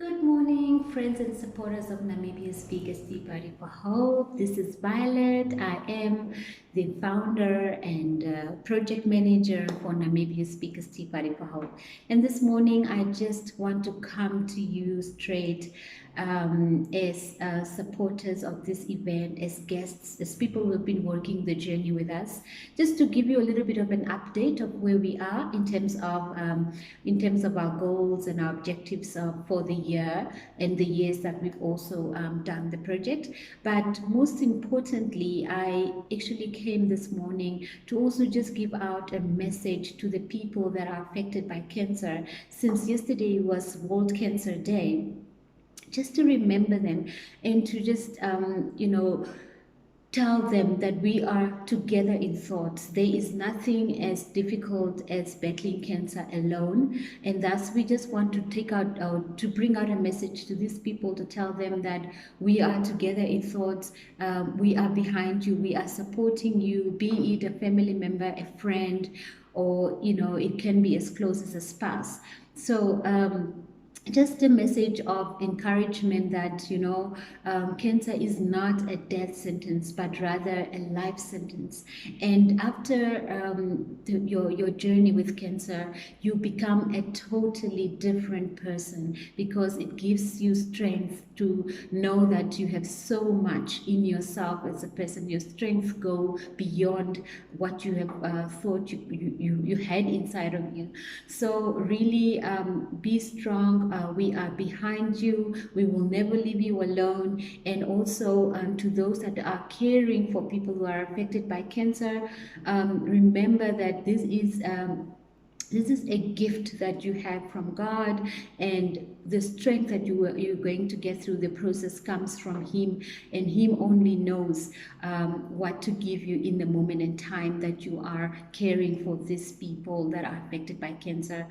Good morning, friends and supporters of Namibia's biggest tea party for hope. This is Violet. I am the founder and project manager for Namibia's biggest tea party for hope. And this morning, I just want to come to you straight as supporters of this event, as guests, as people who have been working the journey with us, just to give you a little bit of an update of where we are in terms of our goals and our objectives for the year and the years that we've also done the project. But most importantly, I actually came this morning to also just give out a message to the people that are affected by cancer, since yesterday was World Cancer Day, just to remember them and to just tell them that we are together in thoughts. There is nothing as difficult as battling cancer alone, and thus we just want to to bring out a message to these people to tell them that we are together in thoughts. We are behind you. We are supporting you. Be it a family member, a friend, or it can be as close as a spouse. So. Just a message of encouragement that cancer is not a death sentence but rather a life sentence. And after your journey with cancer, you become a totally different person, because it gives you strength to know that you have so much in yourself as a person. Your strength go beyond what you have thought you had inside of you. So really be strong. We are behind you. We will never leave you alone. And also to those that are caring for people who are affected by cancer, remember that this is a gift that you have from God, and the strength that you're going to get through the process comes from Him, and Him only knows what to give you in the moment and time that you are caring for these people that are affected by cancer.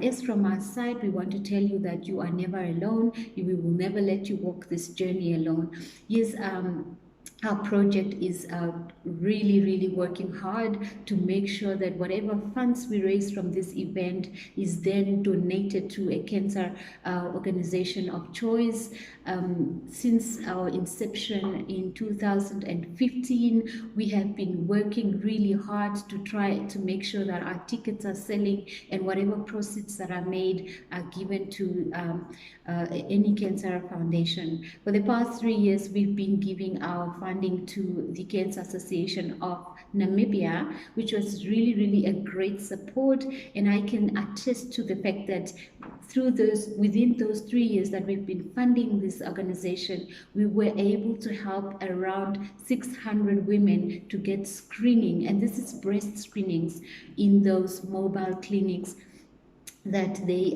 As from our side, we want to tell you that you are never alone. We will never let you walk this journey alone. Yes, our project is really working hard to make sure that whatever funds we raise from this event is then donated to a cancer organization of choice. Since our inception in 2015, we have been working really hard to try to make sure that our tickets are selling, and whatever proceeds that are made are given to any cancer foundation. For the past 3 years, we've been giving our funding to the Cancer Association of Namibia, which was really a great support. And I can attest to the fact that within those 3 years that we've been funding this organization, we were able to help around 600 women to get screening, and this is breast screenings in those mobile clinics that they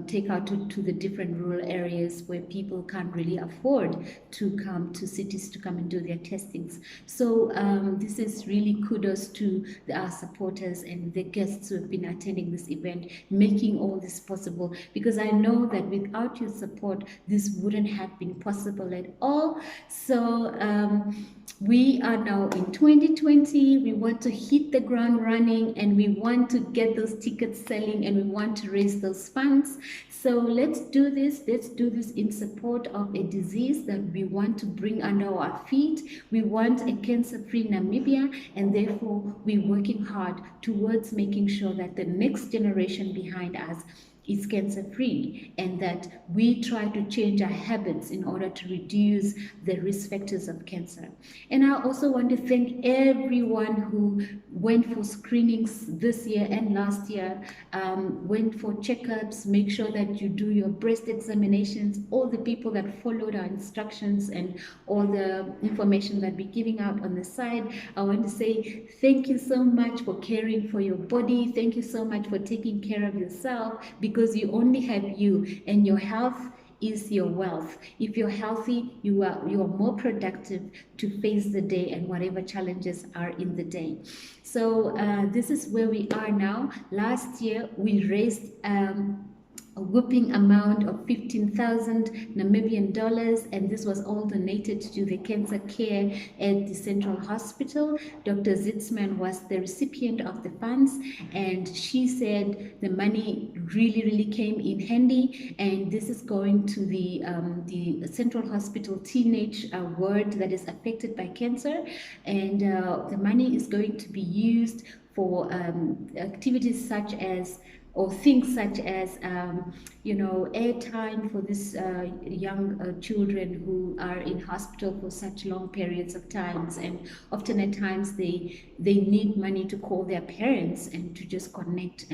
take out to the different rural areas where people can't really afford to come to cities to come and do their testings. So this is really kudos to our supporters and the guests who have been attending this event, making all this possible, because I know that without your support, this wouldn't have been possible at all. So we are now in 2020. We want to hit the ground running, and we want to get those tickets selling, and we want to raise those funds. So let's do this. Let's do this in support of a disease that we want to bring under our feet. We want a cancer-free Namibia, and therefore we're working hard towards making sure that the next generation behind us is cancer-free, and that we try to change our habits in order to reduce the risk factors of cancer. And I also want to thank everyone who went for screenings this year and last year, went for checkups, make sure that you do your breast examinations, all the people that followed our instructions and all the information that we're giving out on the side. I want to say thank you so much for caring for your body. Thank you so much for taking care of yourself, because you only have you, and your health is your wealth. If you're healthy, you are more productive to face the day and whatever challenges are in the day. So this is where we are now. Last year we raised a whopping amount of 15,000 Namibian dollars, and this was all donated to the cancer care at the Central Hospital. Dr. Zitzman was the recipient of the funds, and she said the money really came in handy, and this is going to the Central Hospital teenage ward that is affected by cancer, and the money is going to be used for activities such as or things such as airtime for these young children who are in hospital for such long periods of times, and often at times they need money to call their parents and to just connect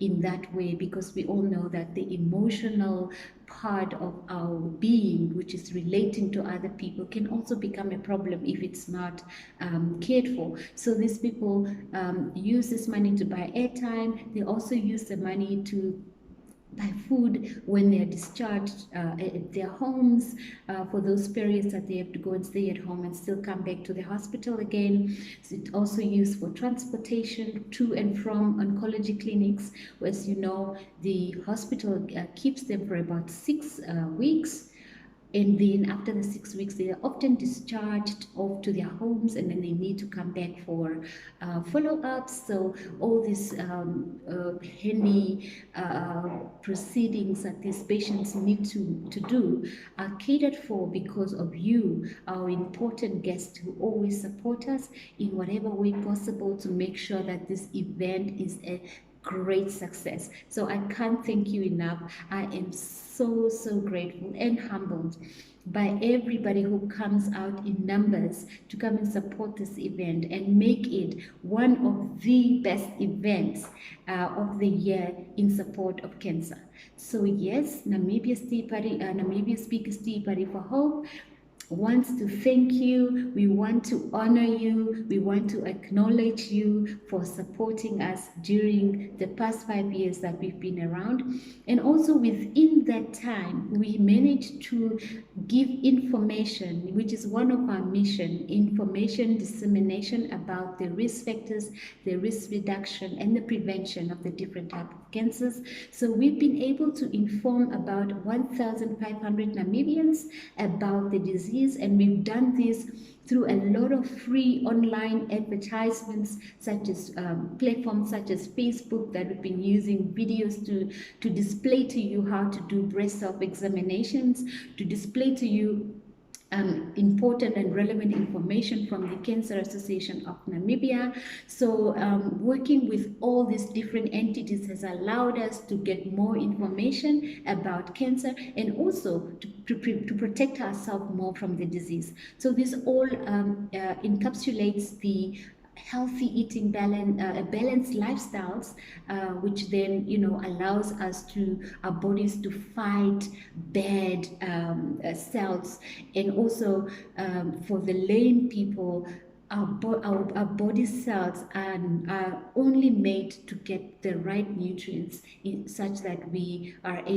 in that way, because we all know that the emotional part of our being, which is relating to other people, can also become a problem if it's not cared for. So these people use this money to buy airtime. They also use the money to buy food when they are discharged at their homes for those periods that they have to go and stay at home and still come back to the hospital again. So it's also used for transportation to and from oncology clinics. As you know, the hospital keeps them for about 6 weeks, and then after the 6 weeks they are often discharged off to their homes, and then they need to come back for follow-ups. So all these handy proceedings that these patients need to do are catered for because of you, our important guests who always support us in whatever way possible to make sure that this event is a great success. So I can't thank you enough. I am so grateful and humbled by everybody who comes out in numbers to come and support this event and make it one of the best events of the year in support of cancer. So yes, Namibia Speaker Steve Party for Hope wants to thank you. We want to honor you. We want to acknowledge you for supporting us during the past 5 years that we've been around. And also within that time, we managed to give information, which is one of our mission, information dissemination about the risk factors, the risk reduction, and the prevention of the different types of cancers. So we've been able to inform about 1,500 Namibians about the disease, and we've done this through a lot of free online advertisements, such as platforms such as Facebook, that we've been using videos to display to you how to do breast self-examinations, to display to you important and relevant information from the Cancer Association of Namibia. So working with all these different entities has allowed us to get more information about cancer, and also to protect ourselves more from the disease. So this all encapsulates the healthy eating balanced lifestyles, which then allows us to our bodies to fight bad cells, and also for the lame people, our body cells are only made to get the right nutrients such that we are able